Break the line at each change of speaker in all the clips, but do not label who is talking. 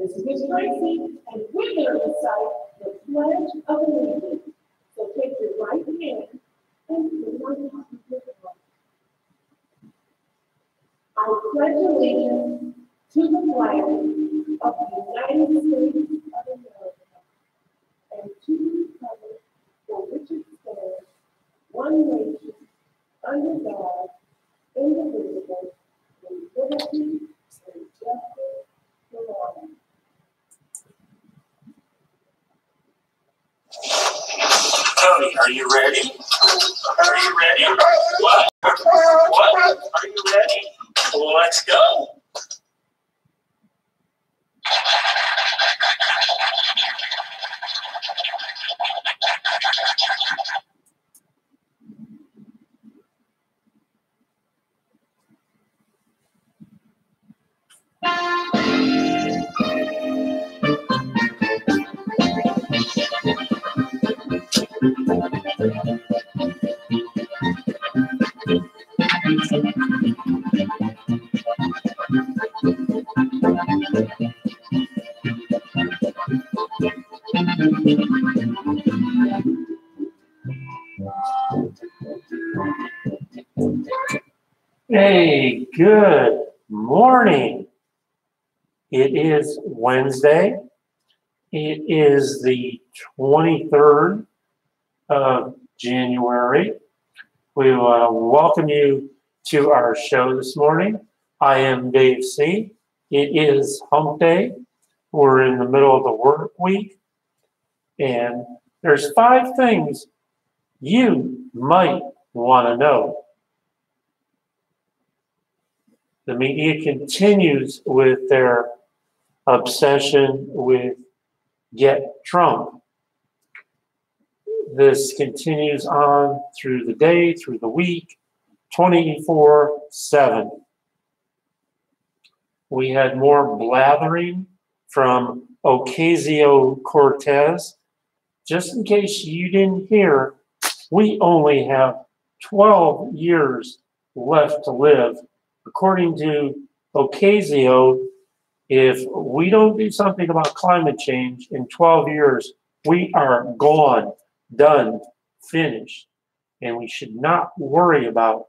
This is Miss Tracy, and we're going to recite the Pledge of Allegiance. So take your right hand and put it on top of your heart. I pledge allegiance to the flag of the United States of America and to the republic for which it stands, one nation, under God, indivisible, with liberty and justice for all.
Tony, are you ready? Are you ready? What? What? Are you ready? Let's go. Hey, good morning. It is Wednesday. It is the 23rd of January. We welcome you to our show this morning. I am Dave C. It is Hump Day. We're in the middle of the work week. And there's 5 things you might want to know. The media continues with their obsession with get Trump. This continues on through the day, through the week, 24/7. We had more blathering from Ocasio-Cortez. Just in case you didn't hear, we only have 12 years left to live. According to Ocasio, if we don't do something about climate change in 12 years, we are gone, done, finished. And we should not worry about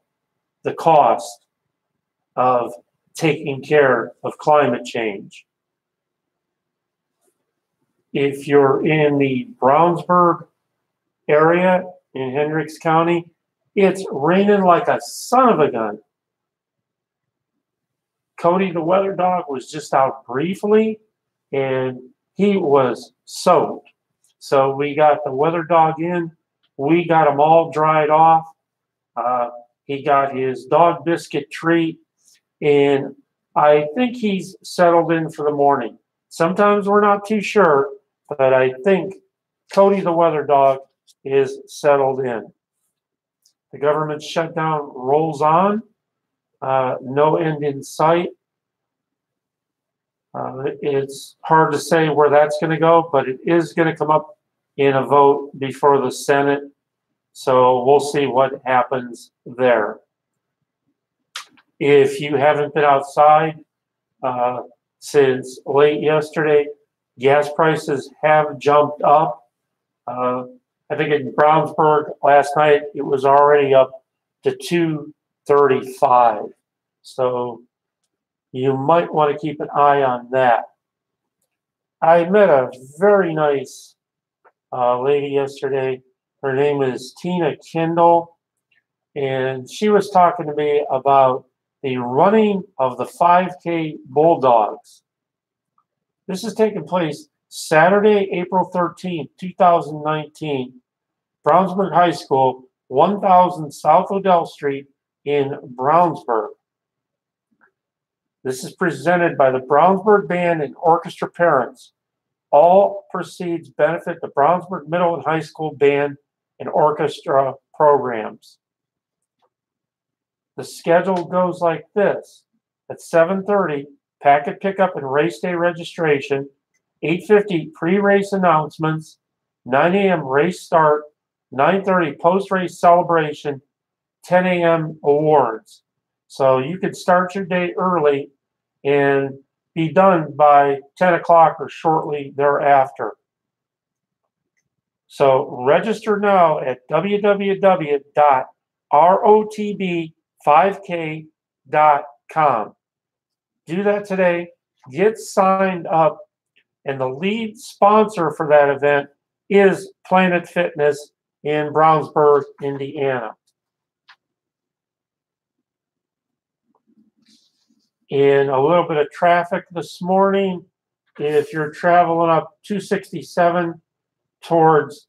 the cost of taking care of climate change. If you're in the Brownsburg area in Hendricks County, it's raining like a son of a gun. Cody the weather dog was just out briefly, and he was soaked. So we got the weather dog in. We got him all dried off. He got his dog biscuit treat, and I think he's settled in for the morning. Sometimes we're not too sure, but I think Cody the weather dog is settled in. The government shutdown rolls on. No end in sight. It's hard to say where that's going to go, but it is going to come up in a vote before the Senate. So we'll see what happens there. If you haven't been outside since late yesterday, gas prices have jumped up. I think in Brownsburg last night, it was already up to $2.35. So you might want to keep an eye on that. I met a very nice lady yesterday. Her name is Tina Kendall, and she was talking to me about the running of the 5K Bulldogs. This is taking place Saturday, April 13th, 2019, Brownsburg High School, 1000 South Odell Street in Brownsburg. This is presented by the Brownsburg Band and Orchestra Parents. All proceeds benefit the Brownsburg Middle and High School Band and Orchestra programs. The schedule goes like this. At 7:30, packet pickup and race day registration. 8:50, pre-race announcements. 9 a.m. race start. 9:30, post-race celebration. 10 a.m. awards. So you could start your day early and be done by 10 o'clock or shortly thereafter. So register now at www.rotb5k.com. Do that today. Get signed up. And the lead sponsor for that event is Planet Fitness in Brownsburg, Indiana. In a little bit of traffic this morning, if you're traveling up 267 towards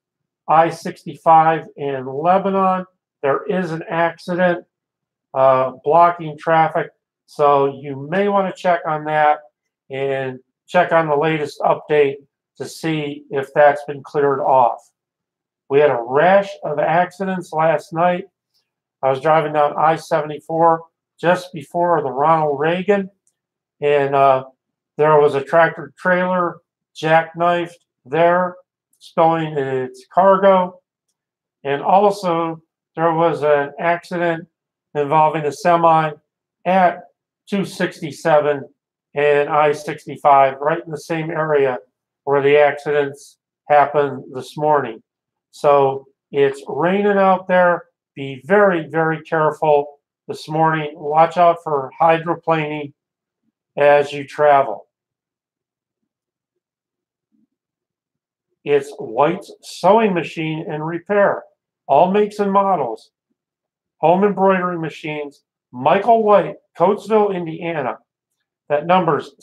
I-65 in Lebanon, there is an accident blocking traffic. So you may want to check on that and check on the latest update to see if that's been cleared off. We had a rash of accidents last night. I was driving down I-74 just before the Ronald Reagan, and there was a tractor trailer jackknifed there, stowing its cargo. And also there was an accident involving a semi at 267 and I-65, right in the same area where the accidents happened this morning. So it's raining out there. Be very, very careful this morning. Watch out for hydroplaning as you travel. It's White's Sewing Machine and Repair. All makes and models. Home embroidery machines. Michael White, Coatesville, Indiana. That number's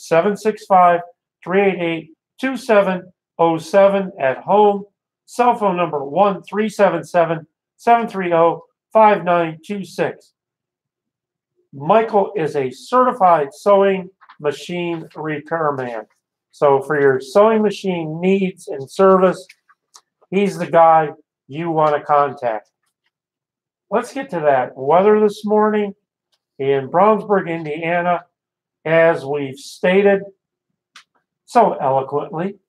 765-388-2707 at home. Cell phone number 1-377-730-5926. Michael is a certified sewing machine repairman. So for your sewing machine needs and service, he's the guy you want to contact. Let's get to that weather this morning in Brownsburg, Indiana. As we've stated so eloquently,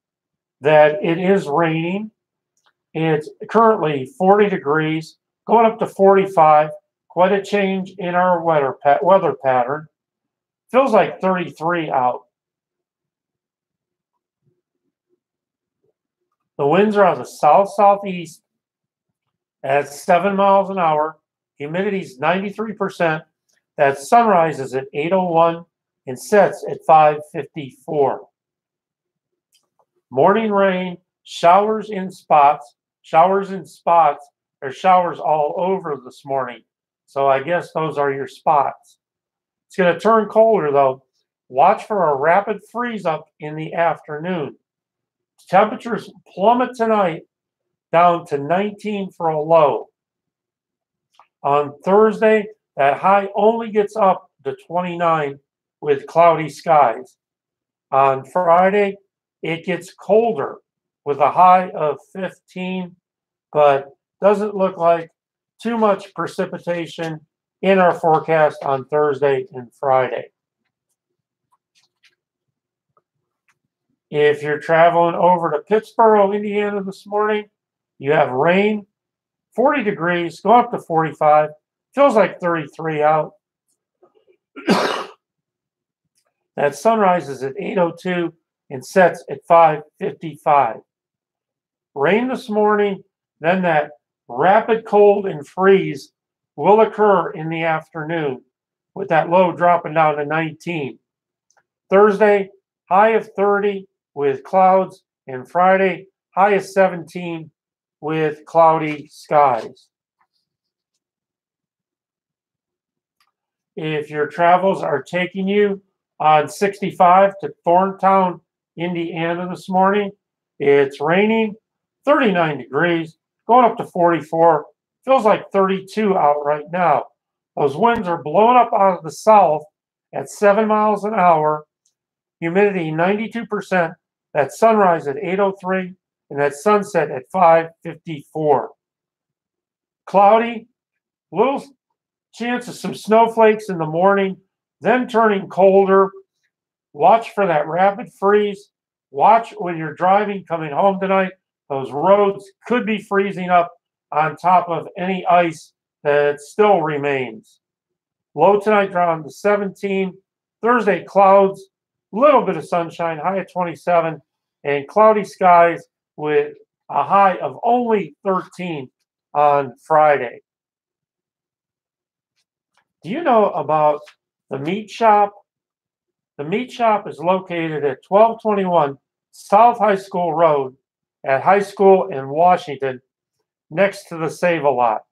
that it is raining. It's currently 40 degrees, going up to 45. Quite a change in our weather pattern. Feels like 33 out. The winds are out of the south-southeast at 7 miles an hour. Humidity is 93%. That sunrise is at 8:01 and sets at 5:54. Morning rain, showers in spots. There's showers all over this morning. So I guess those are your spots. It's going to turn colder though. Watch for a rapid freeze up in the afternoon. Temperatures plummet tonight down to 19 for a low. On Thursday, that high only gets up to 29 with cloudy skies. On Friday, it gets colder with a high of 15, but doesn't look like too much precipitation in our forecast on Thursday and Friday. If you're traveling over to Pittsboro, Indiana this morning, you have rain, 40 degrees, go up to 45, feels like 33 out. That sunrise is at 8:02 and sets at 5:55. Rain this morning, then that rapid cold and freeze will occur in the afternoon with that low dropping down to 19. Thursday, high of 30 with clouds, and Friday, high of 17 with cloudy skies. If your travels are taking you on 65 to Thorntown, Indiana this morning, it's raining, 39 degrees, going up to 44. Feels like 32 out right now. Those winds are blowing up out of the south at 7 miles an hour. Humidity 92%. That sunrise at 8:03 and that sunset at 5:54. Cloudy, little chance of some snowflakes in the morning, then turning colder. Watch for that rapid freeze. Watch when you're driving coming home tonight. Those roads could be freezing up on top of any ice that still remains. Low tonight down to 17. Thursday, clouds little bit of sunshine, high of 27, and cloudy skies with a high of only 13 on Friday. Do you know about the meat shop? The meat shop is located at 1221 South High School Road at High School in Washington, next to the Save-A-Lot.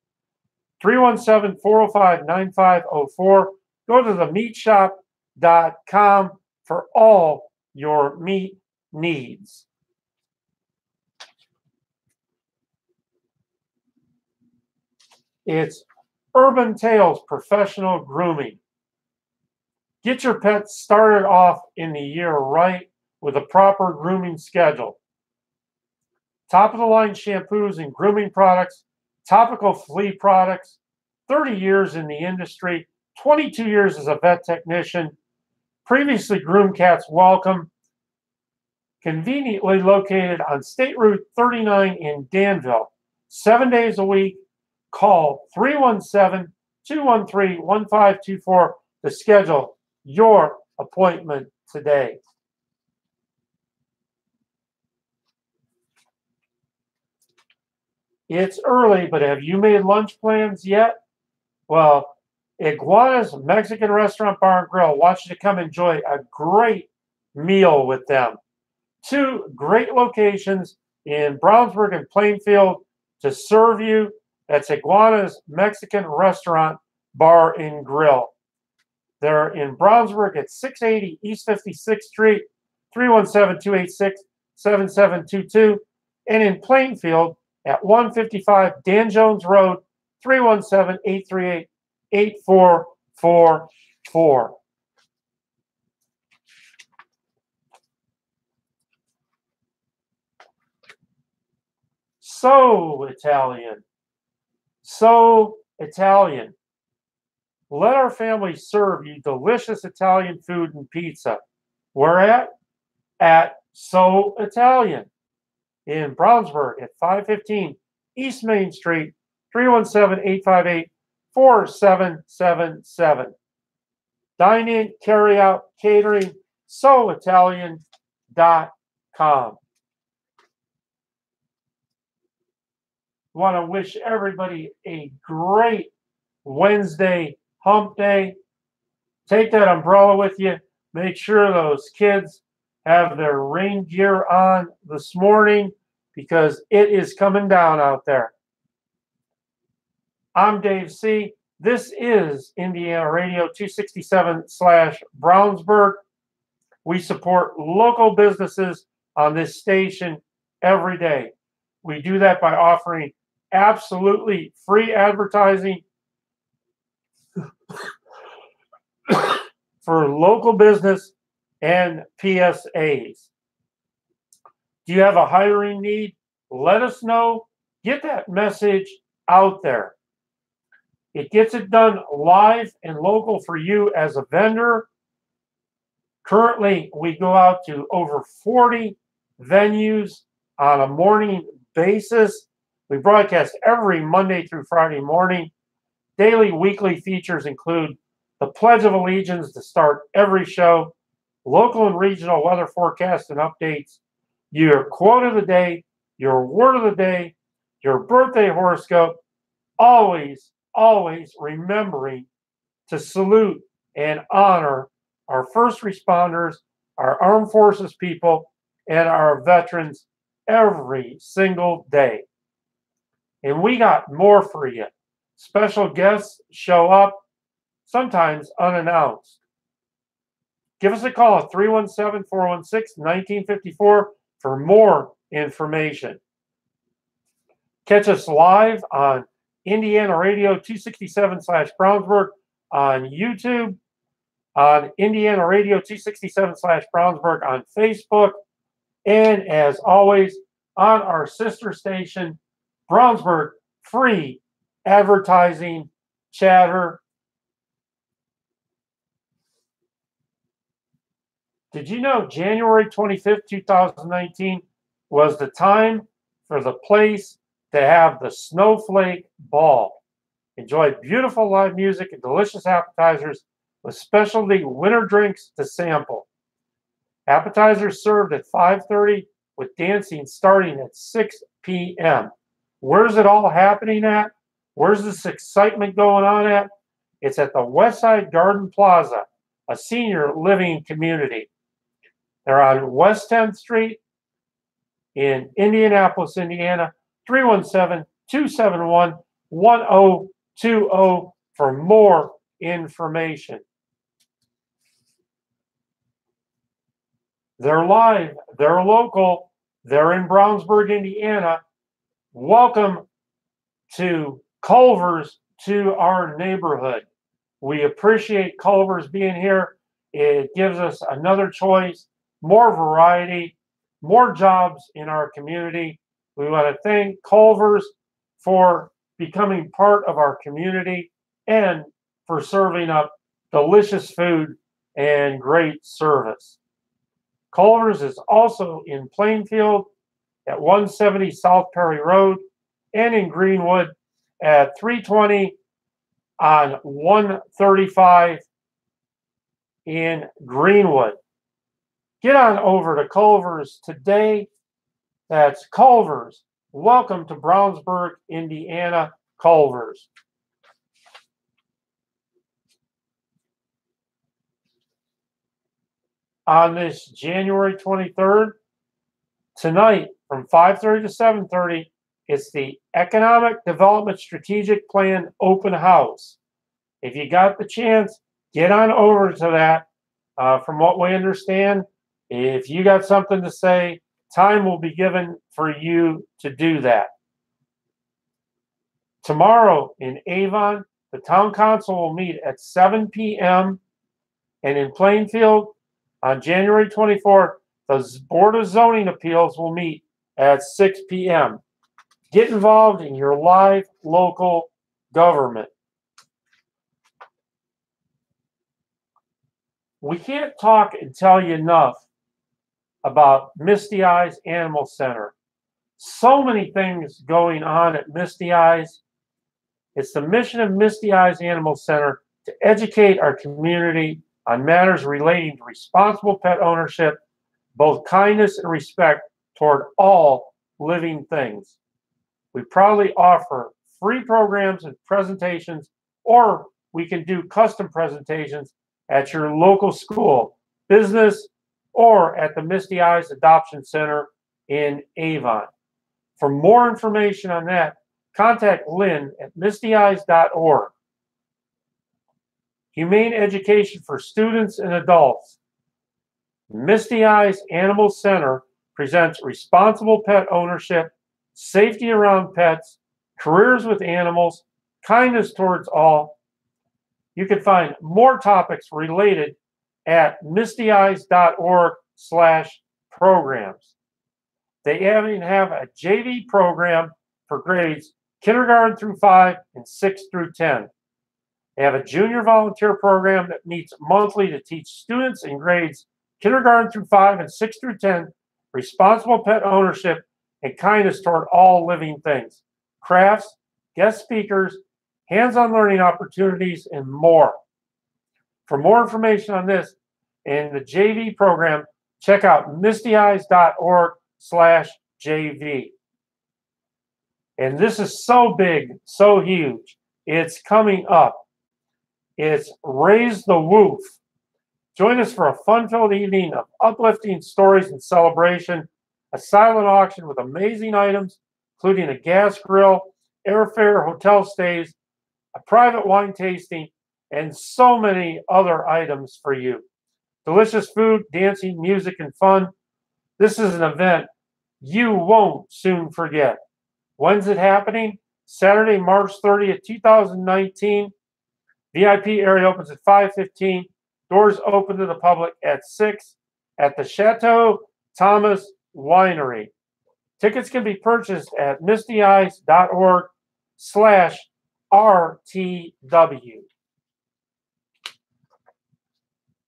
317-405-9504. Go to themeatshop.com for all your meat needs. It's Urban Tales Professional Grooming. Get your pet started off in the year right with a proper grooming schedule. Top of the line shampoos and grooming products, topical flea products, 30 years in the industry, 22 years as a vet technician, previously groomed cats welcome, conveniently located on State Route 39 in Danville. 7 days a week. Call 317-213-1524 to schedule your appointment today. It's early, but have you made lunch plans yet? Well, Iguana's Mexican Restaurant Bar and Grill wants you to come enjoy a great meal with them. 2 great locations in Brownsburg and Plainfield to serve you. That's Iguana's Mexican Restaurant Bar and Grill. They're in Brownsburg at 680 East 56th Street, 317-286-7722, and in Plainfield at 155 Dan Jones Road, 317-838-8444. So Italian. So Italian. Let our family serve you delicious Italian food and pizza. Where at? At So Italian in Brownsburg at 515 East Main Street, 317-858-4777. Dine-in, carry-out, catering, soitalian.com. Want to wish everybody a great Wednesday hump day. Take that umbrella with you. Make sure those kids have their rain gear on this morning because it is coming down out there. I'm Dave C. This is Indiana Radio 267/Brownsburg. We support local businesses on this station every day. We do that by offering absolutely free advertising for local business and PSAs. Do you have a hiring need? Let us know. Get that message out there. It gets it done live and local for you as a vendor. Currently, we go out to over 40 venues on a morning basis. We broadcast every Monday through Friday morning. Daily, weekly features include the Pledge of Allegiance to start every show, local and regional weather forecasts and updates, your quote of the day, your word of the day, your birthday horoscope, always remembering to salute and honor our first responders, our armed forces people, and our veterans every single day. And we got more for you. Special guests show up, sometimes unannounced. Give us a call at 317-416-1954 for more information. Catch us live on Indiana Radio 267/Brownsburg on YouTube, on Indiana Radio 267/Brownsburg on Facebook, and as always, on our sister station, Brownsburg Free Advertising Chatter. Did you know January 25th, 2019 was the time for the place to have the Snowflake Ball? Enjoy beautiful live music and delicious appetizers with specialty winter drinks to sample. Appetizers served at 5:30 with dancing starting at 6 p.m. Where's it all happening at? Where's this excitement going on at? It's at the Westside Garden Plaza, a senior living community. They're on West 10th Street in Indianapolis, Indiana, 317-271-1020 for more information. They're live, they're local, they're in Brownsburg, Indiana. Welcome to Culver's, to our neighborhood. We appreciate Culver's being here. It gives us another choice, more variety, more jobs in our community. We want to thank Culver's for becoming part of our community and for serving up delicious food and great service. Culver's is also in Plainfield at 170 South Perry Road and in Greenwood at 320 on 135 in Greenwood. Get on over to Culver's today. That's Culver's. Welcome to Brownsburg, Indiana, Culver's. On this January 23rd, tonight from 5:30 to 7:30, it's the Economic Development Strategic Plan Open House. If you got the chance, get on over to that. From what we understand, if you got something to say, time will be given for you to do that. Tomorrow in Avon, the Town Council will meet at 7 p.m. and in Plainfield, on January 24th, the Board of Zoning Appeals will meet at 6 p.m. Get involved in your live local government. We can't talk and tell you enough about Misty Eyes Animal Center. So many things going on at Misty Eyes. It's the mission of Misty Eyes Animal Center to educate our community on matters relating to responsible pet ownership, both kindness and respect toward all living things. We proudly offer free programs and presentations, or we can do custom presentations at your local school, business, or at the Misty Eyes Adoption Center in Avon. For more information on that, contact Lynn at mistyeyes.org. Humane education for students and adults. Misty Eyes Animal Center presents responsible pet ownership, safety around pets, careers with animals, kindness towards all. You can find more topics related at mistyeyes.org/programs. They even have a JV program for grades kindergarten through 5 and 6 through 10. They have a junior volunteer program that meets monthly to teach students in grades kindergarten through 5 and 6 through 10 responsible pet ownership and kindness toward all living things, crafts, guest speakers, hands-on learning opportunities, and more. For more information on this and the JV program, check out mistyeyes.org/JV. And this is so big, so huge. It's coming up. It's Raise the Woof. Join us for a fun-filled evening of uplifting stories and celebration, a silent auction with amazing items, including a gas grill, airfare, hotel stays, a private wine tasting, and so many other items for you. Delicious food, dancing, music, and fun. This is an event you won't soon forget. When's it happening? Saturday, March 30th, 2019. VIP area opens at 5:15. Doors open to the public at 6 at the Chateau Thomas Winery. Tickets can be purchased at mistyeyes.org/RTW.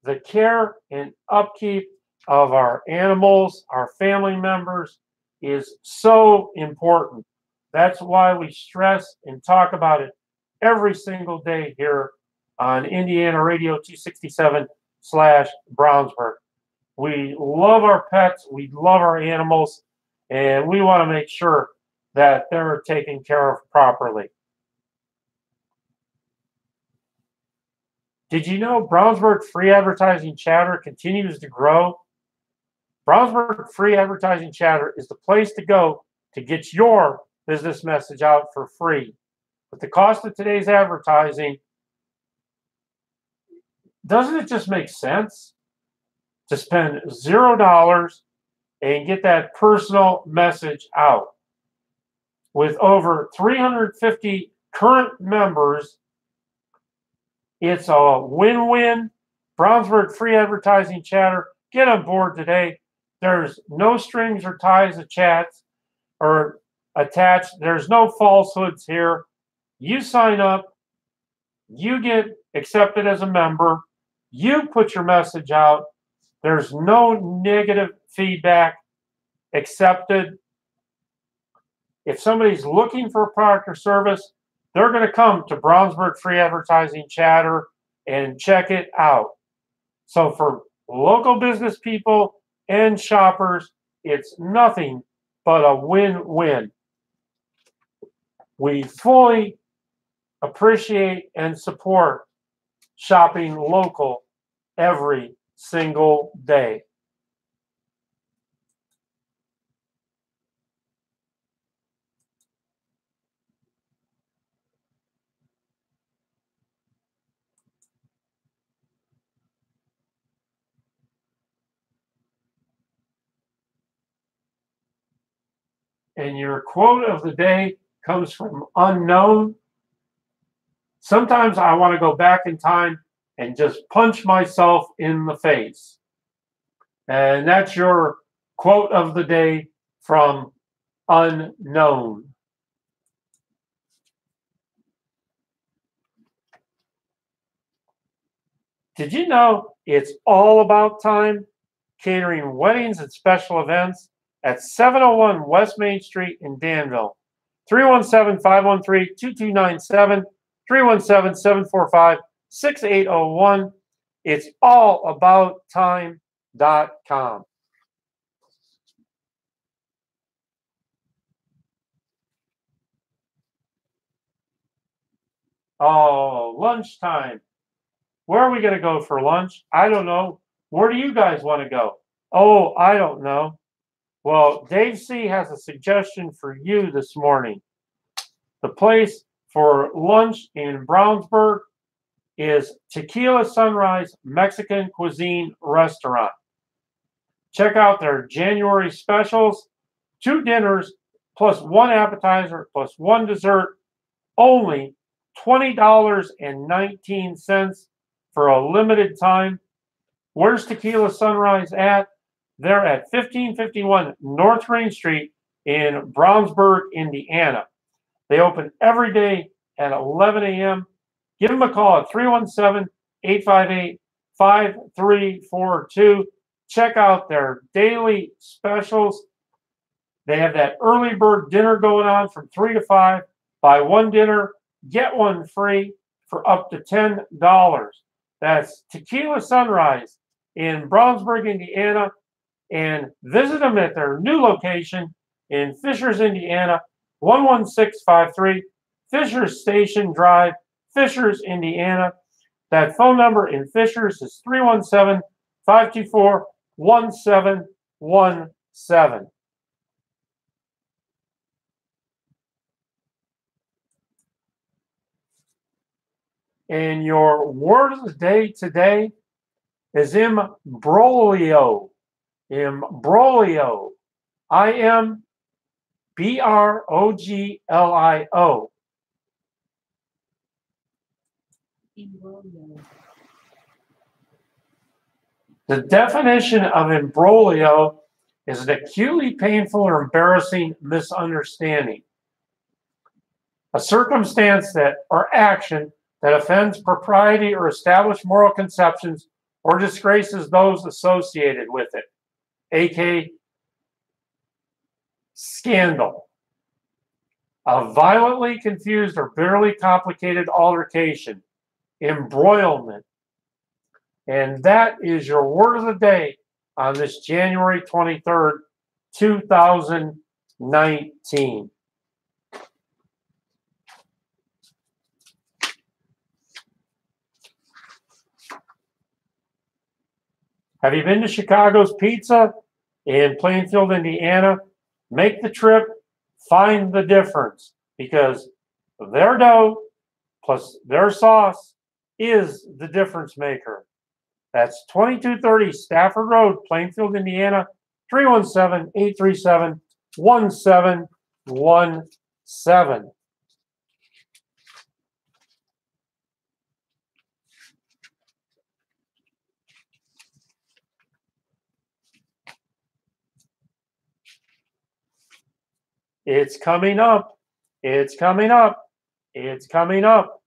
The care and upkeep of our animals, our family members, is so important. That's why we stress and talk about it every single day here on Indiana Radio 267/Brownsburg. We love our pets, we love our animals, and we want to make sure that they're taken care of properly. Did you know Brownsburg free advertising chatter continues to grow? Brownsburg free advertising chatter is the place to go to get your business message out for free. With the cost of today's advertising, doesn't it just make sense to spend $0 and get that personal message out? With over 350 current members, it's a win-win. Brownsburg free advertising chatter. Get on board today. There's no strings or ties attached. There's no falsehoods here. You sign up, you get accepted as a member, you put your message out. There's no negative feedback accepted. If somebody's looking for a product or service, they're going to come to Brownsburg free advertising chatter and check it out. So for local business people and shoppers, it's nothing but a win-win. We fully appreciate and support shopping local every single day. And your quote of the day comes from Unknown. Sometimes I want to go back in time and just punch myself in the face. And that's your quote of the day from Unknown. Did you know it's all about time? Catering weddings and special events at 701 West Main Street in Danville. 317-513-2297, 317-745-6801. It's allabout.time.com. Oh, lunchtime. Where are we going to go for lunch? I don't know. Where do you guys want to go? Oh, I don't know. Well, Dave C. has a suggestion for you this morning. The place for lunch in Brownsburg is Tequila Sunrise Mexican Cuisine Restaurant. Check out their January specials. 2 dinners plus 1 appetizer plus 1 dessert. Only $20.19 for a limited time. Where's Tequila Sunrise at? They're at 1551 North Rain Street in Brownsburg, Indiana. They open every day at 11 a.m. Give them a call at 317-858-5342. Check out their daily specials. They have that early bird dinner going on from 3 to 5. Buy 1 dinner, get 1 free for up to $10. That's Tequila Sunrise in Brownsburg, Indiana. And visit them at their new location in Fishers, Indiana, 11653 Fishers Station Drive, Fishers, Indiana. That phone number in Fishers is 317-524-1717. And your word of the day today is imbroglio. Imbroglio. IMBROGLIO.
Imbroglio.
The definition of imbroglio is an acutely painful or embarrassing misunderstanding. A circumstance that or action that offends propriety or established moral conceptions or disgraces those associated with it, aka scandal. A violently confused or bitterly complicated altercation, embroilment. And that is your word of the day on this January 23rd, 2019. Have you been to Chicago's Pizza in Plainfield, Indiana? Make the trip, find the difference, because their dough plus their sauce is the difference maker. That's 2230 Stafford Road, Plainfield, Indiana, 317-837-1717. It's coming up. It's coming up. It's coming up.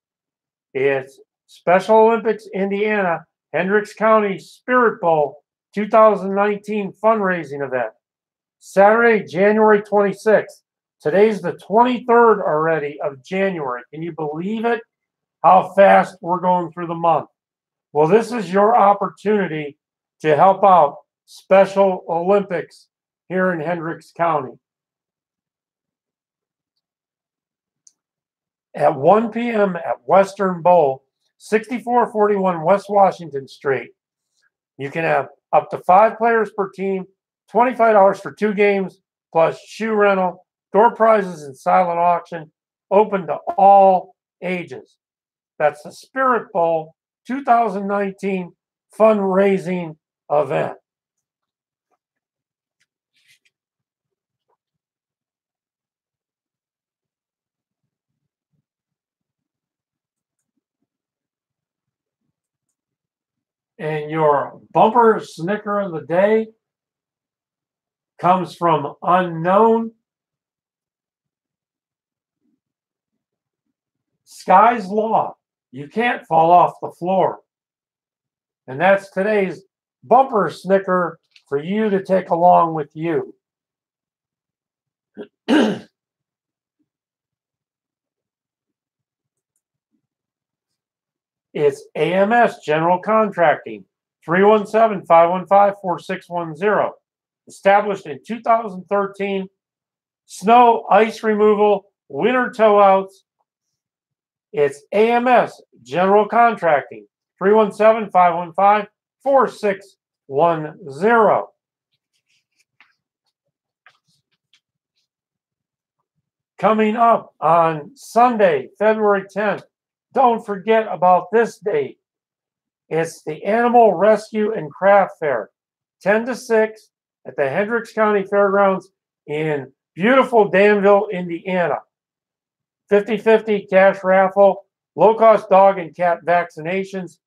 It's Special Olympics Indiana, Hendricks County Spirit Bowl 2019 fundraising event. Saturday, January 26th. Today's the 23rd already of January. Can you believe it? How fast we're going through the month. Well, this is your opportunity to help out Special Olympics here in Hendricks County. At 1 p.m. at Western Bowl, 6441 West Washington Street. You can have up to 5 players per team, $25 for 2 games, plus shoe rental, door prizes and silent auction, open to all ages. That's the Spirit Bowl 2019 fundraising event. And your bumper snicker of the day comes from Unknown. Sky's Law. You can't fall off the floor. And that's today's bumper snicker for you to take along with you. It's AMS General Contracting, 317-515-4610. Established in 2013. Snow, ice removal, winter tow outs. It's AMS General Contracting, 317-515-4610. Coming up on Sunday, February 10th, don't forget about this date. It's the Animal Rescue and Craft Fair, 10 to 6 at the Hendricks County Fairgrounds in beautiful Danville, Indiana. 50-50 cash raffle, low-cost dog and cat vaccinations,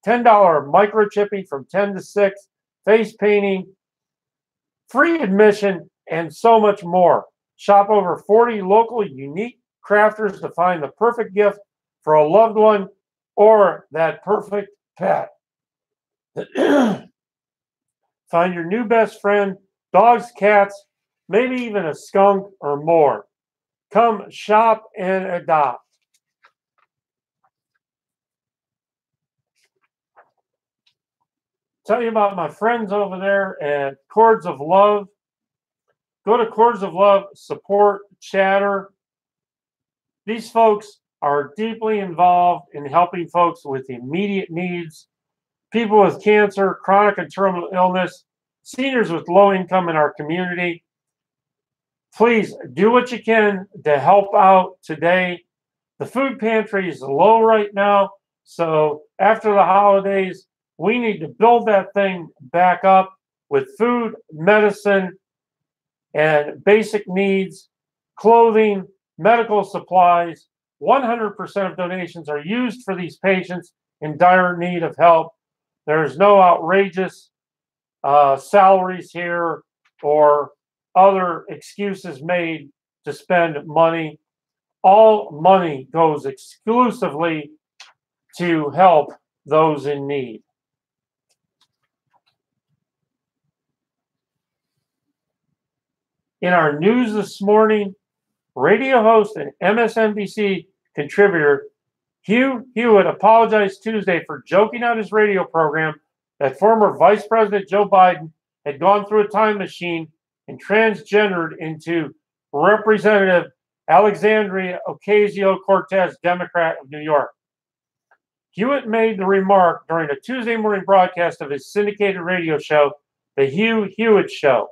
$10 microchipping from 10 to 6, face painting, free admission, and so much more. Shop over 40 local unique crafters to find the perfect gift for a loved one or that perfect pet. Find your new best friend, dogs, cats, maybe even a skunk or more. Come shop and adopt. Tell you about my friends over there at Chords of Love. Go to Chords of Love, support Chatter. These folks are deeply involved in helping folks with immediate needs, people with cancer, chronic and terminal illness, seniors with low income in our community. Please do what you can to help out today. The food pantry is low right now, so after the holidays, we need to build that thing back up with food, medicine, and basic needs, clothing, medical supplies. 100% of donations are used for these patients in dire need of help. There's no outrageous salaries here or other excuses made to spend money. All money goes exclusively to help those in need. In our news this morning, radio host and MSNBC contributor Hugh Hewitt apologized Tuesday for joking on his radio program that former Vice President Joe Biden had gone through a time machine and transgendered into Representative Alexandria Ocasio-Cortez, Democrat of New York. Hewitt made the remark during a Tuesday morning broadcast of his syndicated radio show, The Hugh Hewitt Show.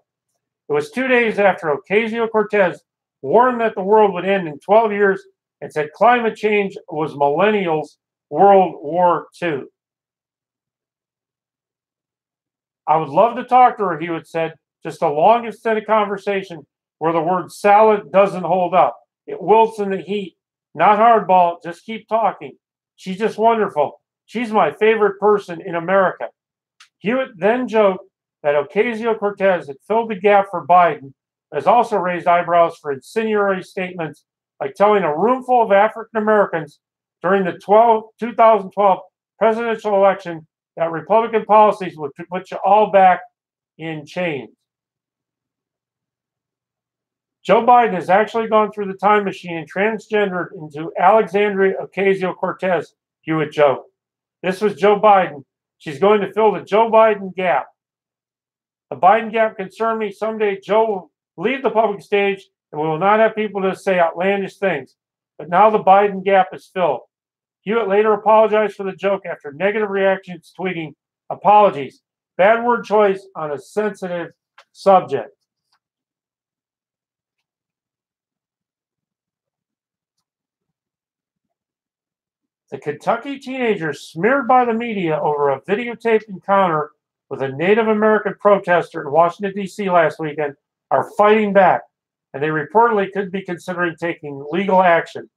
It was 2 days after Ocasio-Cortez warned that the world would end in 12 years and said climate change was millennials' World War II. I would love to talk to her, Hewitt said, just a long extended conversation where the word salad doesn't hold up. It wilts in the heat. Not hardball, just keep talking. She's just wonderful. She's my favorite person in America. Hewitt then joked that Ocasio-Cortez had filled the gap for Biden, has also raised eyebrows for incendiary statements like telling a room full of African Americans during the 2012 presidential election that Republican policies would put you all back in chains. Joe Biden has actually gone through the time machine and transgendered into Alexandria Ocasio-Cortez, Hewitt joked. This was Joe Biden. She's going to fill the Joe Biden gap. The Biden gap concerned me. Someday Joe will leave the public stage and we will not have people to say outlandish things. But now the Biden gap is filled. Hewitt later apologized for the joke after negative reactions, tweeting, "Apologies. Bad word choice on a sensitive subject." The Kentucky teenagers smeared by the media over a videotaped encounter with a Native American protester in Washington, D.C. last weekend are fighting back, and they reportedly could be considering taking legal action.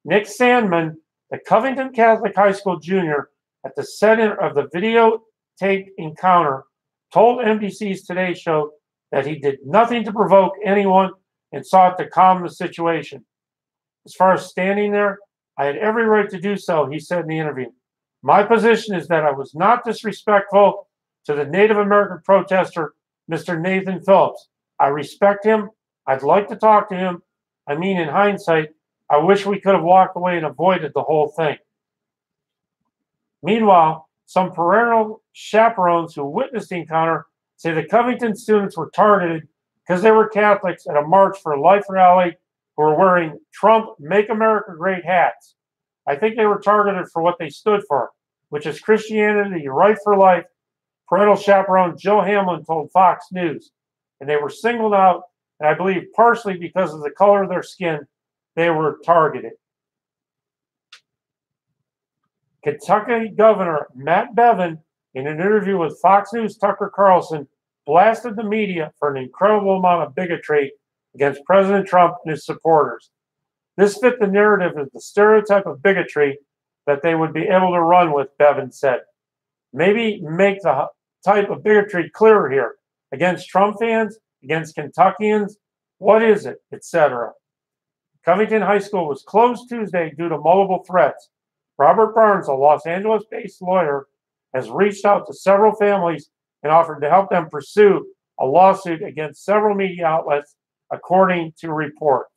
Nick Sandman, the Covington Catholic High School junior at the center of the videotaped encounter, told NBC's Today Show that he did nothing to provoke anyone and sought to calm the situation. As far as standing there, I had every right to do so, he said in the interview. My position is that I was not disrespectful to the Native American protester, Mr. Nathan Phillips. I respect him. I'd like to talk to him. I mean, in hindsight, I wish we could have walked away and avoided the whole thing. Meanwhile, some parental chaperones who witnessed the encounter say the Covington students were targeted because they were Catholics at a March for Life rally who were wearing Trump Make America Great hats. I think they were targeted for what they stood for, which is Christianity, right for life. Parental chaperone Joe Hamlin told Fox News. And they were singled out, and I believe partially because of the color of their skin, they were targeted. Kentucky Governor Matt Bevin, in an interview with Fox News' Tucker Carlson, blasted the media for an incredible amount of bigotry against President Trump and his supporters. This fit the narrative of the stereotype of bigotry that they would be able to run with, Bevin said. Maybe make the type of bigotry clearer here. Against Trump fans, against Kentuckians, what is it, etc. Covington High School was closed Tuesday due to multiple threats. Robert Barnes, a Los Angeles-based lawyer, has reached out to several families and offered to help them pursue a lawsuit against several media outlets, according to reports.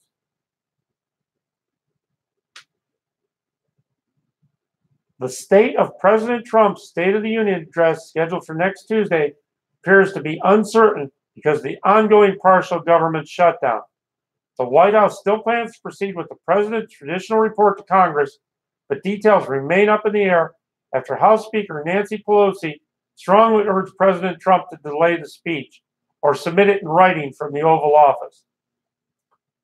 The state of President Trump's State of the Union address, scheduled for next Tuesday, appears to be uncertain because of the ongoing partial government shutdown. The White House still plans to proceed with the president's traditional report to Congress, but details remain up in the air after House Speaker Nancy Pelosi strongly urged President Trump to delay the speech or submit it in writing from the Oval Office.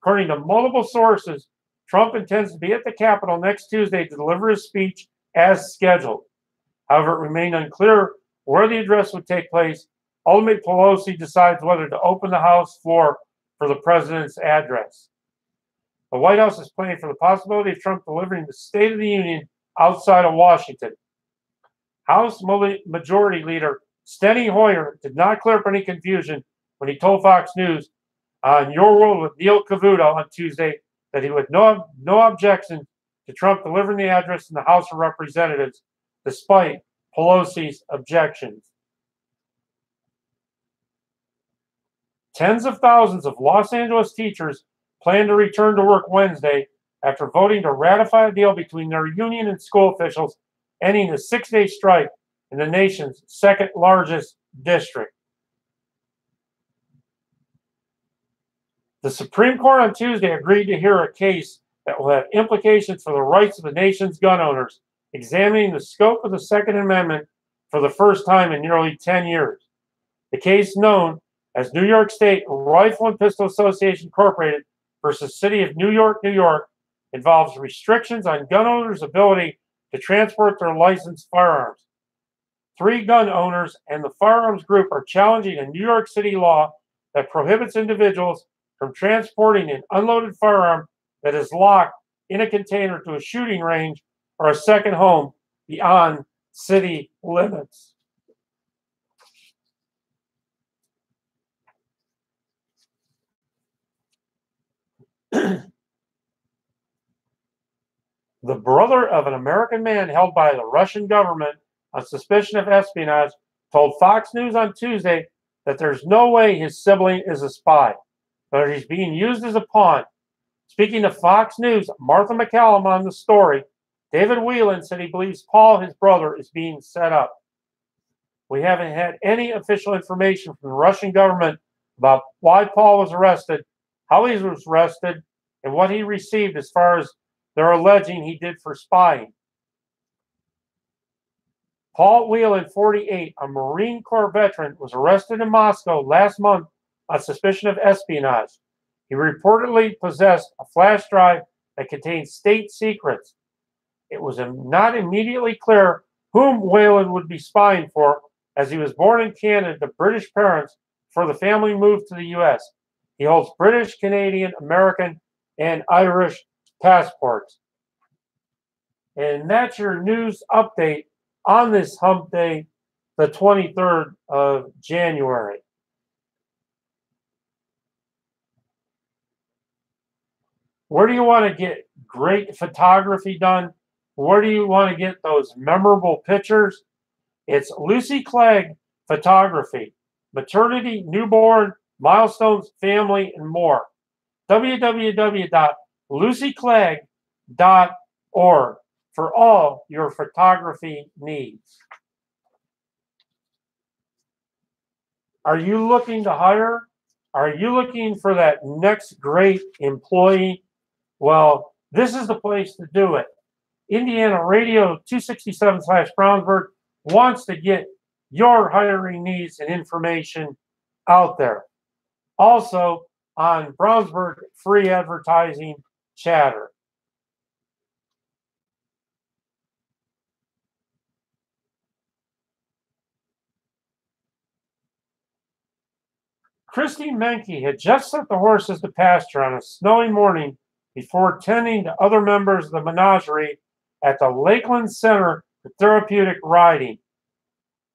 According to multiple sources, Trump intends to be at the Capitol next Tuesday to deliver his speech as scheduled. However, it remained unclear where the address would take place. Ultimately, Pelosi decides whether to open the House floor for the president's address. The White House is planning for the possibility of Trump delivering the State of the Union outside of Washington. House Majority Leader Steny Hoyer did not clear up any confusion when he told Fox News on Your World with Neil Cavuto on Tuesday that he would no objection to Trump delivering the address in the House of Representatives, despite Pelosi's objections. Tens of thousands of Los Angeles teachers plan to return to work Wednesday after voting to ratify a deal between their union and school officials, ending the 6-day strike in the nation's second largest district. The Supreme Court on Tuesday agreed to hear a case that will have implications for the rights of the nation's gun owners, examining the scope of the Second Amendment for the first time in nearly 10 years. The case, known as New York State Rifle and Pistol Association Incorporated versus City of New York, New York, involves restrictions on gun owners' ability to transport their licensed firearms. 3 gun owners and the firearms group are challenging a New York City law that prohibits individuals from transporting an unloaded firearm that is locked in a container to a shooting range or a second home beyond city limits. The brother of an American man held by the Russian government on suspicion of espionage told Fox News on Tuesday that there's no way his sibling is a spy, but he's being used as a pawn. Speaking to Fox News, Martha McCallum on the story, David Whelan said he believes Paul, his brother, is being set up. We haven't had any official information from the Russian government about why Paul was arrested, how he was arrested, and what he received as far as they're alleging he did for spying. Paul Whelan, 48, a Marine Corps veteran, was arrested in Moscow last month on suspicion of espionage. He reportedly possessed a flash drive that contained state secrets. It was not immediately clear whom Whelan would be spying for, as he was born in Canada to British parents before the family moved to the U.S. He holds British, Canadian, American, and Irish passports. And that's your news update on this Hump Day, the 23rd of January. Where do you want to get great photography done? Where do you want to get those memorable pictures? It's Lucy Clegg Photography. Maternity, newborn, milestones, family, and more. www.lucyclegg.org for all your photography needs. Are you looking to hire? Are you looking for that next great employee? Well, this is the place to do it. Indiana Radio 267/Brownsburg wants to get your hiring needs and information out there. Also on Brownsburg Free Advertising Chatter. Christine Menke had just sent the horses to pasture on a snowy morning before tending to other members of the menagerie at the Lakeland Center for Therapeutic Riding.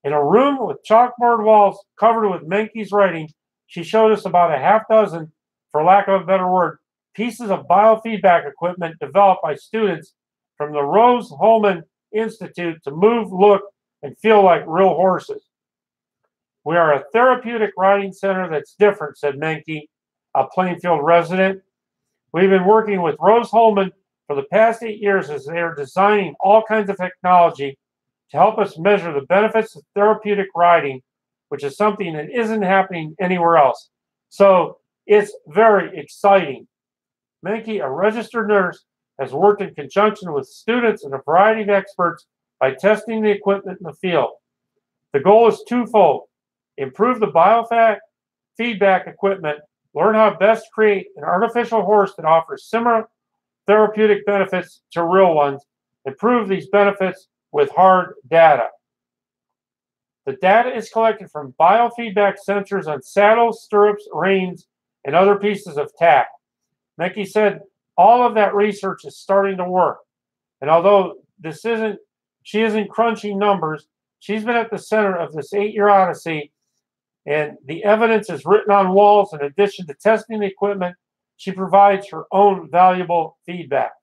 In a room with chalkboard walls covered with Menke's writing, she showed us about a half dozen, for lack of a better word, pieces of biofeedback equipment developed by students from the Rose Holman Institute to move, look, and feel like real horses. We are a therapeutic riding center that's different, said Menke, a Plainfield resident. We've been working with Rose Holman for the past 8 years as they are designing all kinds of technology to help us measure the benefits of therapeutic riding, which is something that isn't happening anywhere else. So it's very exciting. Menke, a registered nurse, has worked in conjunction with students and a variety of experts by testing the equipment in the field. The goal is twofold: improve the biofeedback equipment, learn how to best create an artificial horse that offers similar therapeutic benefits to real ones, and prove these benefits with hard data. The data is collected from biofeedback sensors on saddles, stirrups, reins, and other pieces of tack. Menke said all of that research is starting to work. And although she isn't crunching numbers, she's been at the center of this 8-year odyssey, and the evidence is written on walls. In addition to testing the equipment, she provides her own valuable feedback.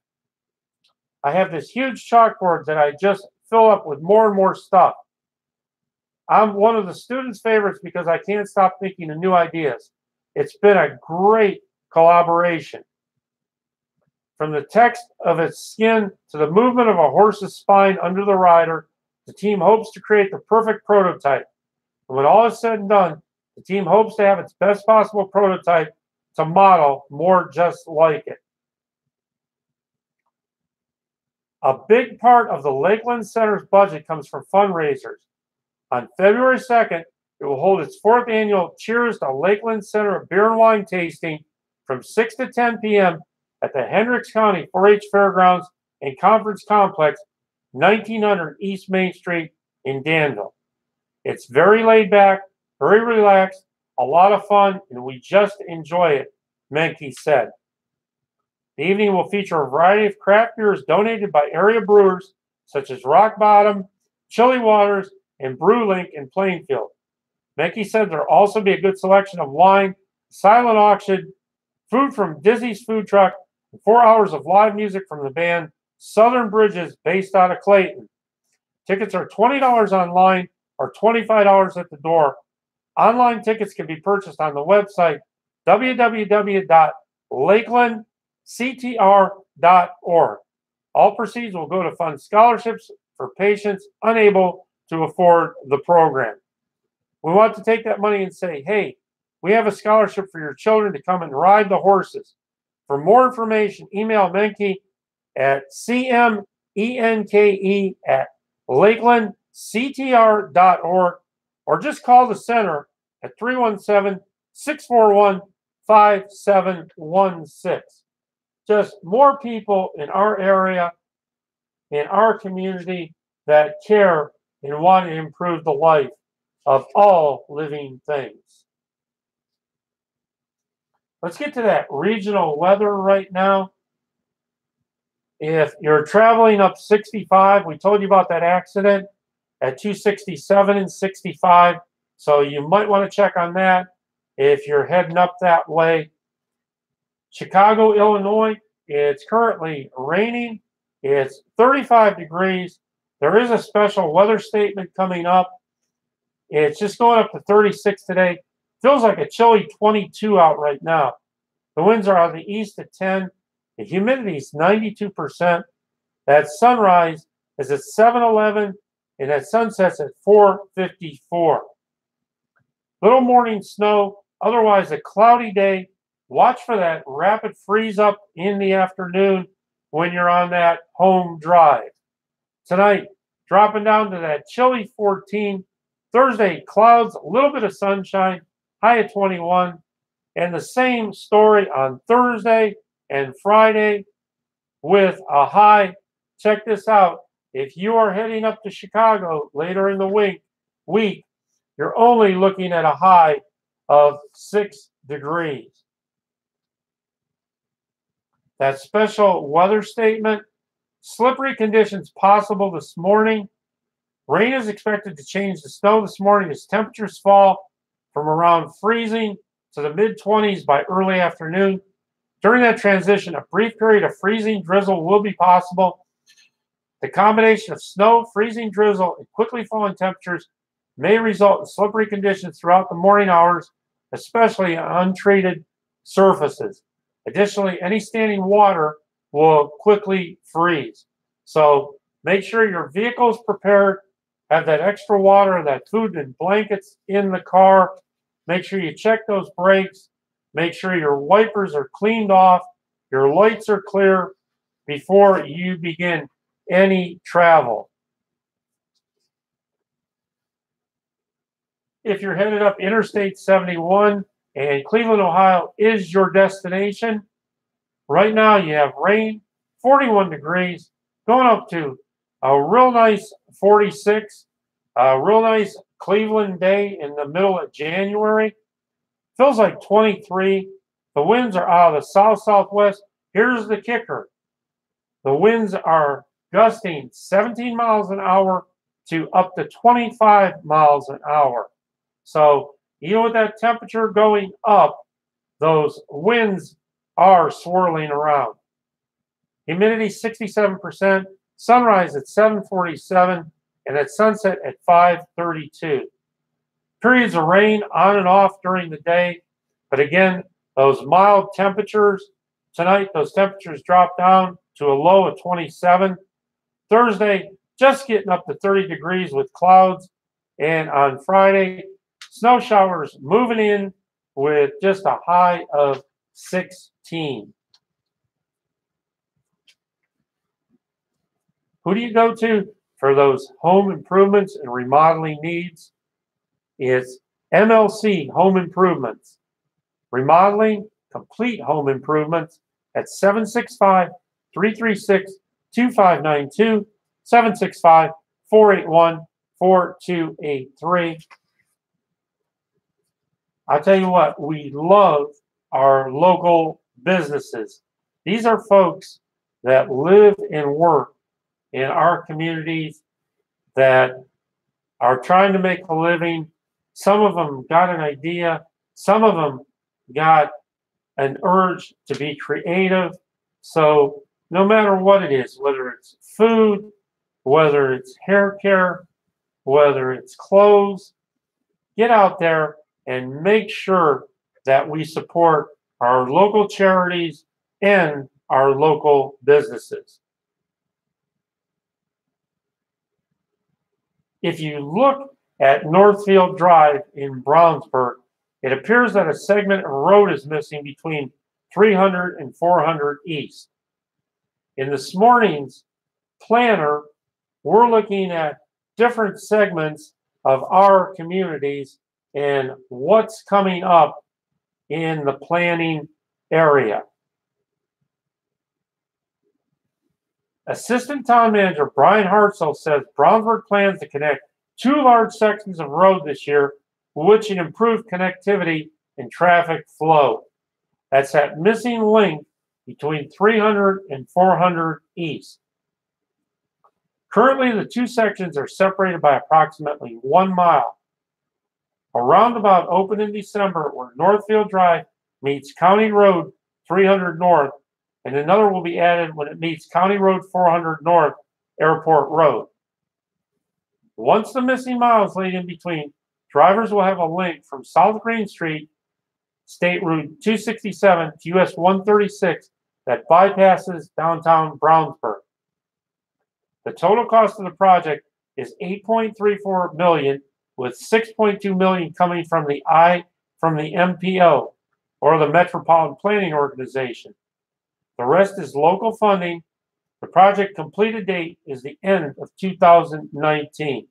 I have this huge chalkboard that I just fill up with more and more stuff. I'm one of the students' favorites because I can't stop thinking of new ideas. It's been a great collaboration. From the text of its skin to the movement of a horse's spine under the rider, the team hopes to create the perfect prototype. And when all is said and done, the team hopes to have its best possible prototype to model more just like it. A big part of the Lakeland Center's budget comes from fundraisers. On February 2nd, it will hold its 4th annual Cheers to Lakeland Center beer and wine tasting from 6 to 10 p.m. at the Hendricks County 4-H Fairgrounds and Conference Complex, 1900 East Main Street in Danville. It's very laid back, very relaxed, a lot of fun, and we just enjoy it, Menke said. The evening will feature a variety of craft beers donated by area brewers such as Rock Bottom, Chilly Waters, and BrewLink in Plainfield. Menke said there'll also be a good selection of wine, silent auction, food from Dizzy's food truck, and 4 hours of live music from the band Southern Bridges based out of Clayton. Tickets are $20 online or $25 at the door. Online tickets can be purchased on the website www.lakelandctr.org. All proceeds will go to fund scholarships for patients unable to afford the program. We want to take that money and say, hey, we have a scholarship for your children to come and ride the horses. For more information, email Menke at cmenke@lakelandctr.org or just call the center at 317-641-5716. Just more people in our area, in our community that care and want to improve the life of all living things. Let's get to that regional weather right now. If you're traveling up 65, we told you about that accident at 267 and 65. So you might want to check on that if you're heading up that way. Chicago, Illinois, it's currently raining. It's 35 degrees. There is a special weather statement coming up. It's just going up to 36 today. Feels like a chilly 22 out right now. The winds are out of the east at 10. The humidity is 92%. That sunrise is at 7:11, and that sunset's at 4:54. Little morning snow, otherwise a cloudy day. Watch for that rapid freeze up in the afternoon when you're on that home drive. Tonight, dropping down to that chilly 14. Thursday, clouds, a little bit of sunshine, high at 21. And the same story on Thursday and Friday with a high. Check this out. If you are heading up to Chicago later in the week, you're only looking at a high of 6 degrees. That special weather statement, slippery conditions possible this morning. Rain is expected to change to snow this morning as temperatures fall from around freezing to the mid-20s by early afternoon. During that transition, a brief period of freezing drizzle will be possible. The combination of snow, freezing drizzle, and quickly falling temperatures may result in slippery conditions throughout the morning hours, especially on untreated surfaces. Additionally, any standing water will quickly freeze. So make sure your vehicle is prepared, have that extra water, that food and blankets in the car. Make sure you check those brakes. Make sure your wipers are cleaned off, your lights are clear before you begin any travel. If you're headed up Interstate 71 and Cleveland, Ohio is your destination, right now you have rain, 41 degrees, going up to a real nice 46, a real nice Cleveland day in the middle of January. Feels like 23. The winds are out of the south-southwest. Here's the kicker. The winds are gusting 17 miles an hour to up to 25 miles an hour. So even with that temperature going up, those winds are swirling around. Humidity 67%, sunrise at 7:47, and at sunset at 5:32. Periods of rain on and off during the day, but again, those mild temperatures. Tonight, those temperatures drop down to a low of 27. Thursday, just getting up to 30 degrees with clouds. And on Friday, snow showers moving in with just a high of 16. Who do you go to for those home improvements and remodeling needs? It's MLC Home Improvements. Remodeling, complete home improvements at 765-336-2592, 765-481-4283. I'll tell you what, we love our local businesses. These are folks that live and work in our communities that are trying to make a living. Some of them got an idea. Some of them got an urge to be creative. So no matter what it is, whether it's food, whether it's hair care, whether it's clothes, get out there and make sure that we support our local charities and our local businesses. If you look at Northfield Drive in Brownsburg, it appears that a segment of road is missing between 300 and 400 East. In this morning's planner, we're looking at different segments of our communities and what's coming up in the planning area. Assistant Town Manager Brian Hartzell says Brownsburg plans to connect 2 large sections of road this year, which would improve connectivity and traffic flow. That's that missing link between 300 and 400 East. Currently, the 2 sections are separated by approximately 1 mile. A roundabout opened in December where Northfield Drive meets County Road 300 North, and another will be added when it meets County Road 400 North, Airport Road. Once the missing mile is laid in between, drivers will have a link from South Green Street, State Route 267 to US 136 that bypasses downtown Brownsburg. The total cost of the project is $8.34 million, with $6.2 million coming from the MPO, or the Metropolitan Planning Organization. The rest is local funding. The project completed date is the end of 2019.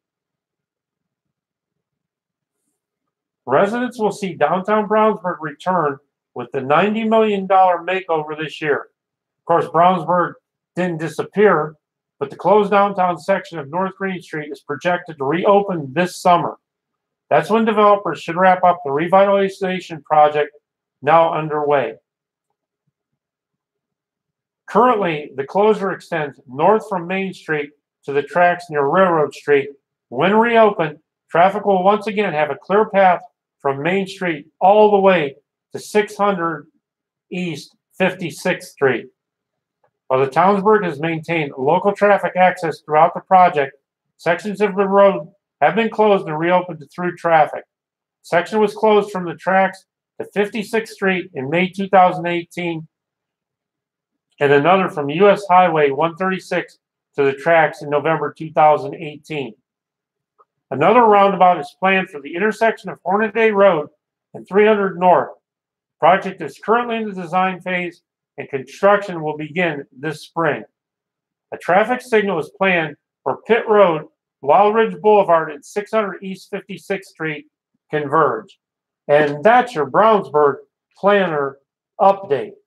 Residents will see downtown Brownsburg return with the $90 million makeover this year. Of course, Brownsburg didn't disappear, but the closed downtown section of North Green Street is projected to reopen this summer. That's when developers should wrap up the revitalization project now underway. Currently, the closure extends north from Main Street to the tracks near Railroad Street. When reopened, traffic will once again have a clear path from Main Street all the way to 600 East 56th Street. While the Townsburg has maintained local traffic access throughout the project, sections of the road have been closed and reopened to through traffic. Section was closed from the tracks to 56th Street in May 2018, and another from US Highway 136 to the tracks in November 2018. Another roundabout is planned for the intersection of Hornaday Road and 300 North. Project is currently in the design phase and construction will begin this spring. A traffic signal is planned for Pitt Road, Wild Ridge Boulevard, and 600 East 56th Street converge. And that's your Brownsburg planner update.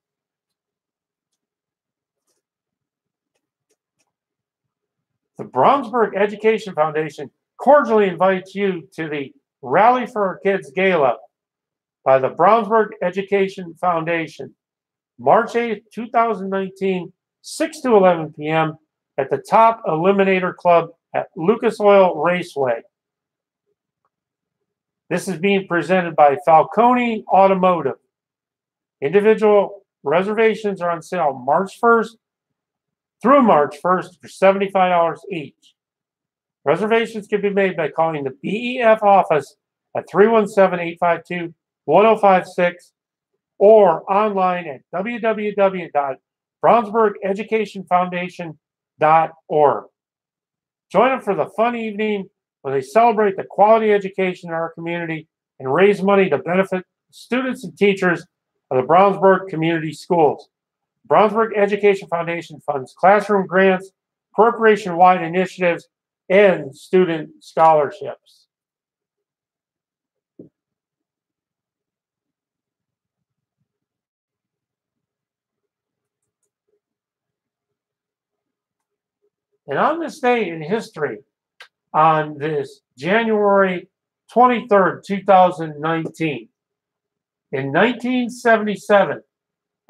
The Brownsburg Education Foundation cordially invites you to the Rally for Our Kids Gala by the Brownsburg Education Foundation, March 8th, 2019, 6 to 11 p.m. at the Top Eliminator Club at Lucas Oil Raceway. This is being presented by Falcone Automotive. Individual reservations are on sale March 1st through March 1st for $75 each. Reservations can be made by calling the BEF office at 317-852-1056 or online at www.brownsburgeducationfoundation.org. Join them for the fun evening where they celebrate the quality education in our community and raise money to benefit students and teachers of the Brownsburg Community Schools. Brownsburg Education Foundation funds classroom grants, corporation-wide initiatives, and student scholarships. And on this day in history, on this January 23rd, 2019, in 1977,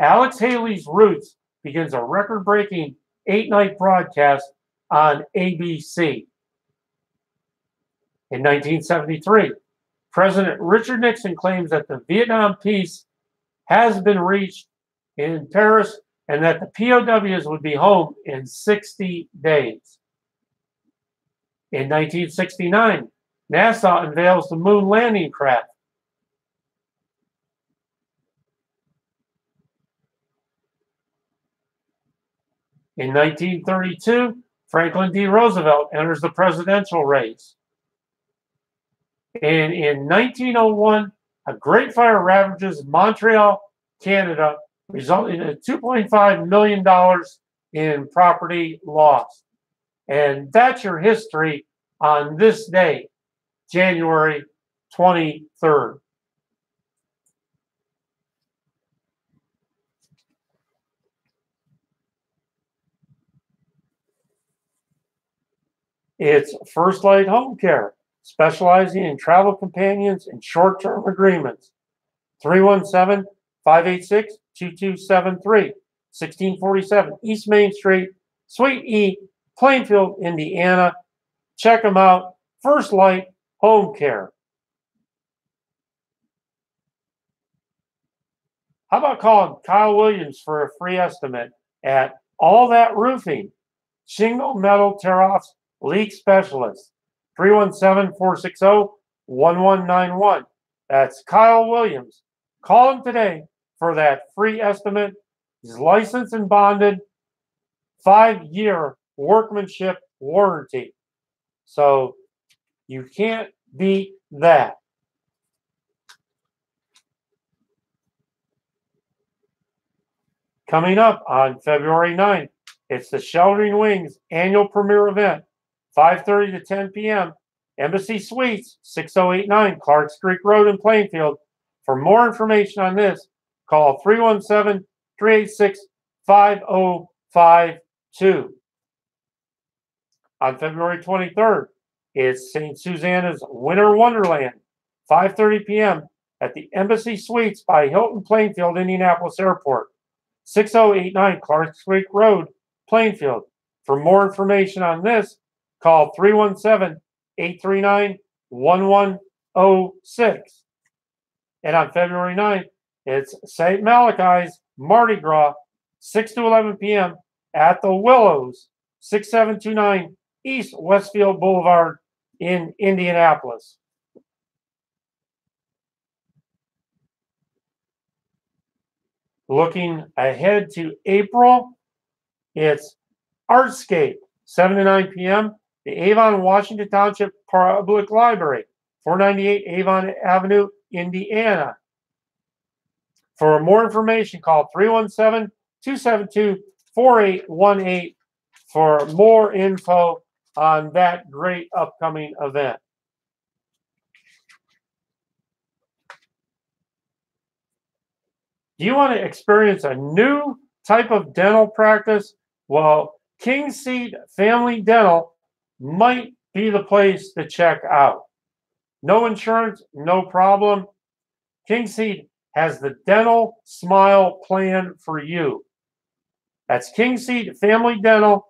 Alex Haley's Roots begins a record-breaking 8-night broadcast on ABC. In 1973, President Richard Nixon claims that the Vietnam peace has been reached in Paris and that the POWs would be home in 60 days. In 1969, NASA unveils the moon landing craft. In 1932, Franklin D. Roosevelt enters the presidential race. And in 1901, a great fire ravages Montreal, Canada, resulting in $2.5 million in property loss. And that's your history on this day, January 23rd. It's First Light Home Care, specializing in travel companions and short-term agreements. 317-586-2273, 1647 East Main Street, Suite E, Plainfield, Indiana. Check them out, First Light Home Care. How about calling Kyle Williams for a free estimate at All That Roofing, Shingle Metal Tear-Offs Leak Specialist, 317-460-1191. That's Kyle Williams. Call him today for that free estimate. He's licensed and bonded, 5-year workmanship warranty. So you can't beat that. Coming up on February 9th, it's the Sheltering Wings annual premiere event, 5:30 to 10 p.m. Embassy Suites, 6089 Clarks Creek Road in Plainfield. For more information on this, call 317-386-5052. On February 23rd, it's St. Susanna's Winter Wonderland, 5:30 p.m. at the Embassy Suites by Hilton Plainfield Indianapolis Airport, 6089 Clarks Creek Road, Plainfield. For more information on this, call 317-839-1106. And on February 9th, it's St. Malachi's Mardi Gras, 6 to 11 p.m. at the Willows, 6729 East Westfield Boulevard in Indianapolis. Looking ahead to April, it's Artscape, 7 to 9 p.m., the Avon Washington Township Public Library, 498 Avon Avenue, Indiana. For more information, call 317-272-4818 for more info on that great upcoming event. Do you want to experience a new type of dental practice? Well, King Seed Family Dental might be the place to check out. No insurance, no problem. King Seed has the dental smile plan for you. That's King Seed Family Dental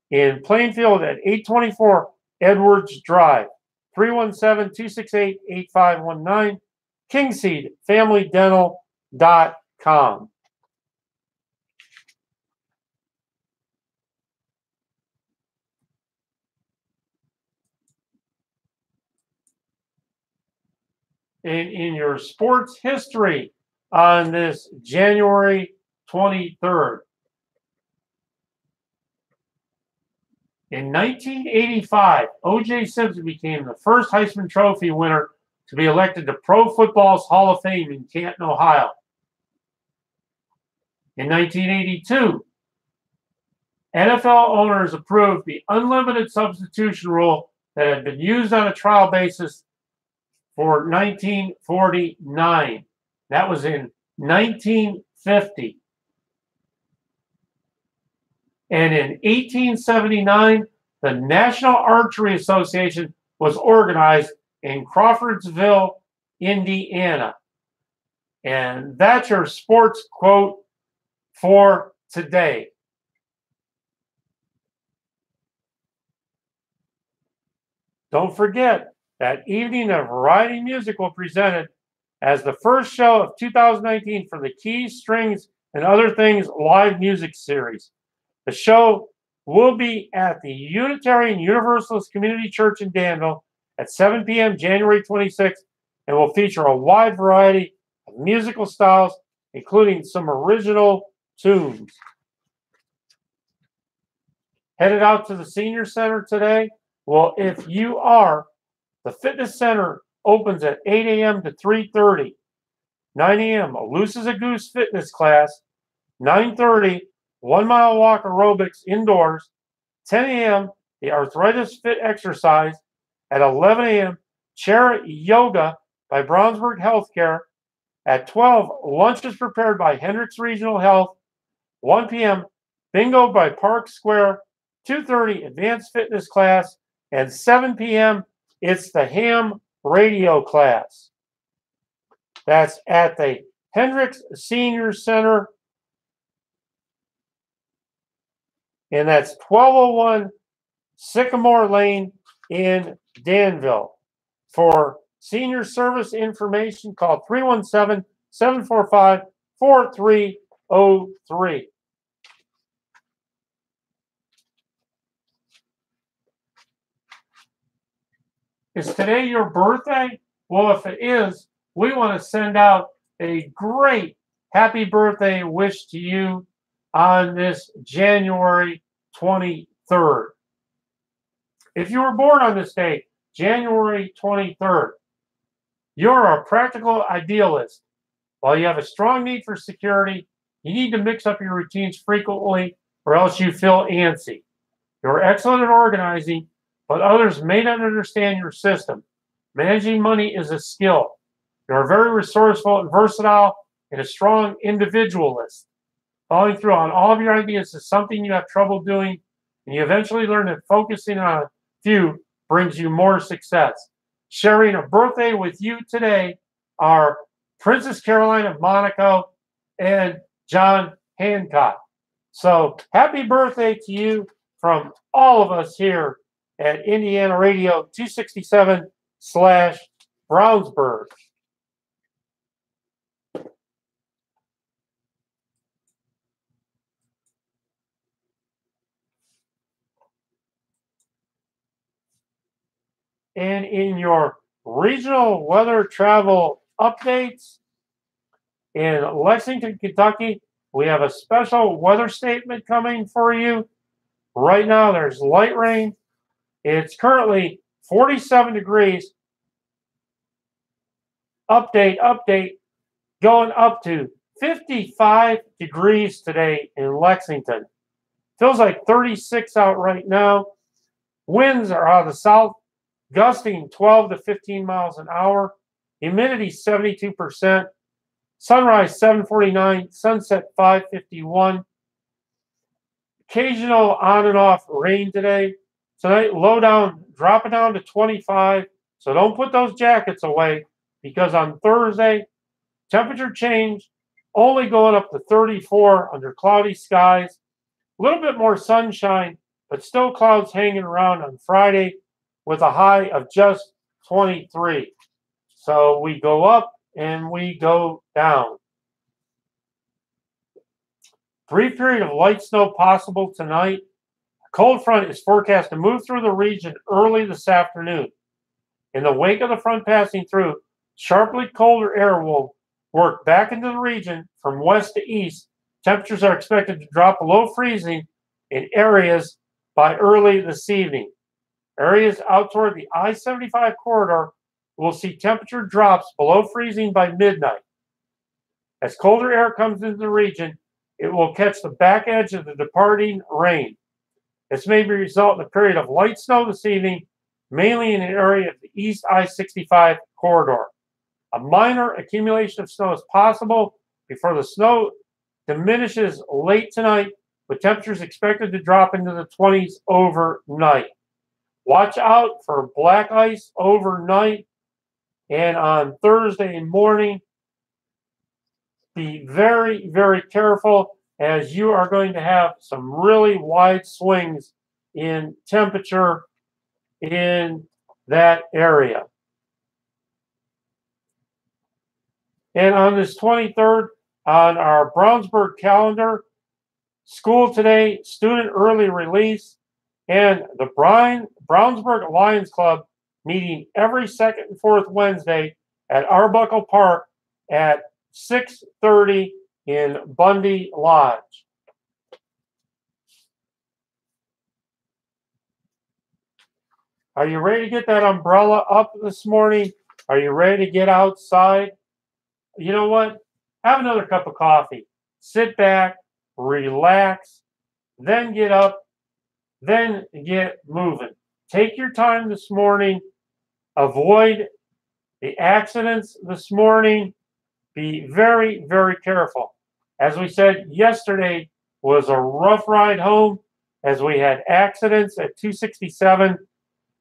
in Plainfield at 824 Edwards Drive, 317-268-8519, kingseedfamilydental.com. And in your sports history on this January 23rd, in 1985, O.J. Simpson became the first Heisman Trophy winner to be elected to Pro Football's Hall of Fame in Canton, Ohio. In 1982, NFL owners approved the unlimited substitution rule that had been used on a trial basis for 1949. That was in 1950. And in 1879, the National Archery Association was organized in Crawfordsville, Indiana. And that's your sports quote for today. Don't forget that evening of variety music will be presented as the first show of 2019 for the Keys, Strings, and Other Things live music series. The show will be at the Unitarian Universalist Community Church in Danville at 7 p.m. January 26th, and will feature a wide variety of musical styles, including some original tunes. Headed out to the Senior Center today? Well, if you are, the fitness center opens at 8 a.m. to 3:30. 9 a.m., a Loose as a Goose fitness class. 9:30, 1 mile walk aerobics indoors. 10 a.m., the Arthritis Fit exercise. At 11 a.m., chair yoga by Brownsburg Healthcare. At 12, lunch is prepared by Hendricks Regional Health. 1 p.m., bingo by Park Square. 2:30, advanced fitness class. And 7 p.m., it's the ham radio class. That's at the Hendricks Senior Center. And that's 1201 Sycamore Lane in Danville. For senior service information, call 317-745-4303. Is today your birthday? Well, if it is, we want to send out a great happy birthday wish to you on this January 23rd. If you were born on this day, January 23rd, you're a practical idealist. While you have a strong need for security, you need to mix up your routines frequently or else you feel antsy. You're excellent at organizing, but others may not understand your system. Managing money is a skill. You're very resourceful and versatile and a strong individualist. Following through on all of your ideas is something you have trouble doing, and you eventually learn that focusing on a few brings you more success. Sharing a birthday with you today are Princess Caroline of Monaco and John Hancock. So happy birthday to you from all of us here at Indiana Radio 267/Brownsburg. And in your regional weather travel updates, in Lexington, Kentucky, we have a special weather statement coming for you. Right now, there's light rain. It's currently 47 degrees. Update, going up to 55 degrees today in Lexington. Feels like 36 out right now. Winds are out of the south, gusting 12 to 15 miles an hour. Humidity 72%. Sunrise 7:49, sunset 5:51. Occasional on and off rain today. Tonight, low down, dropping down to 25. So don't put those jackets away, because on Thursday, temperature change, only going up to 34 under cloudy skies. A little bit more sunshine, but still clouds hanging around on Friday with a high of just 23. So we go up and we go down. Brief period of light snow possible tonight. A cold front is forecast to move through the region early this afternoon. In the wake of the front passing through, sharply colder air will work back into the region from west to east. Temperatures are expected to drop below freezing in areas by early this evening. Areas out toward the I-75 corridor will see temperature drops below freezing by midnight. As colder air comes into the region, it will catch the back edge of the departing rain. This may result in a period of light snow this evening, mainly in the area of the East I-65 corridor. A minor accumulation of snow is possible before the snow diminishes late tonight, with temperatures expected to drop into the 20s overnight. Watch out for black ice overnight and on Thursday morning. Be very, very careful, as you are going to have some really wide swings in temperature in that area. And on this 23rd, on our Brownsburg calendar, school today, student early release, and the Brownsburg Lions Club meeting every second and fourth Wednesday at Arbuckle Park at 6:30 in Bundy Lodge. Are you ready to get that umbrella up this morning? Are you ready to get outside? You know what? Have another cup of coffee. Sit back, relax, then get up, then get moving. Take your time this morning. Avoid the accidents this morning. Be very, very careful. As we said, yesterday was a rough ride home as we had accidents at 267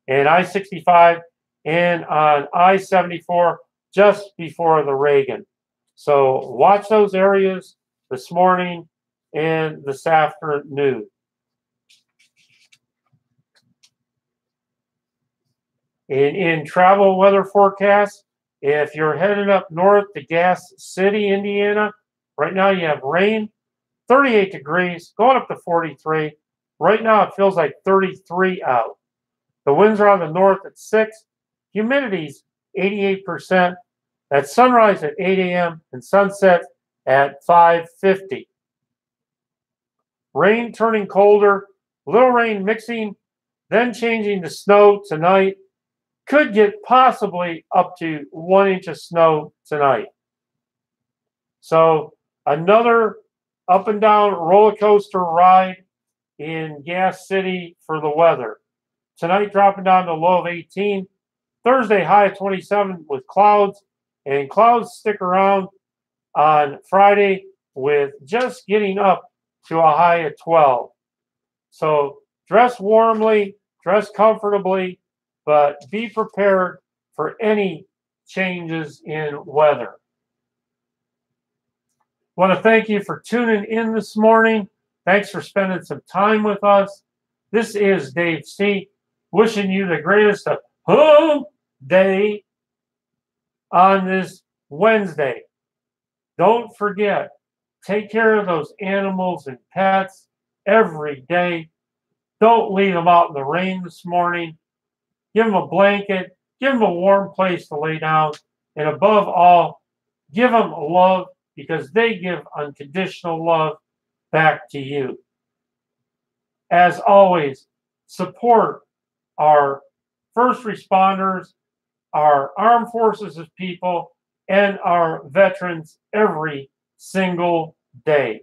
and I-65 and on I-74 just before the Reagan. So watch those areas this morning and this afternoon. In travel weather forecasts, if you're headed up north to Gas City, Indiana, right now you have rain, 38 degrees, going up to 43. Right now it feels like 33 out. The winds are on the north at 6. Humidity's 88%. That's sunrise at 8 a.m. and sunset at 5:50. Rain turning colder, little rain mixing, then changing to snow tonight. Could get possibly up to 1 inch of snow tonight. So another up and down roller coaster ride in Gas City for the weather. Tonight dropping down to a low of 18. Thursday high of 27 with clouds, and clouds stick around on Friday with just getting up to a high of 12. So dress warmly, dress comfortably, but be prepared for any changes in weather. I want to thank you for tuning in this morning. Thanks for spending some time with us. This is Dave C. wishing you the greatest of Hump Day on this Wednesday. Don't forget, take care of those animals and pets every day. Don't leave them out in the rain this morning. Give them a blanket, give them a warm place to lay down, and above all, give them love, because they give unconditional love back to you. As always, support our first responders, our armed forces of people, and our veterans every single day.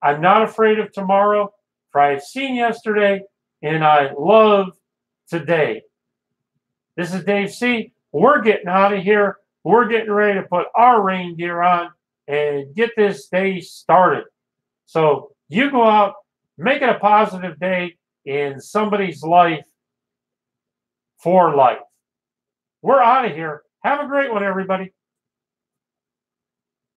I'm not afraid of tomorrow, for I have seen yesterday, and I love today. This is Dave C. We're getting out of here. We're getting ready to put our rain gear on and get this day started. So you go out, make it a positive day in somebody's life for life. We're out of here. Have a great one, everybody.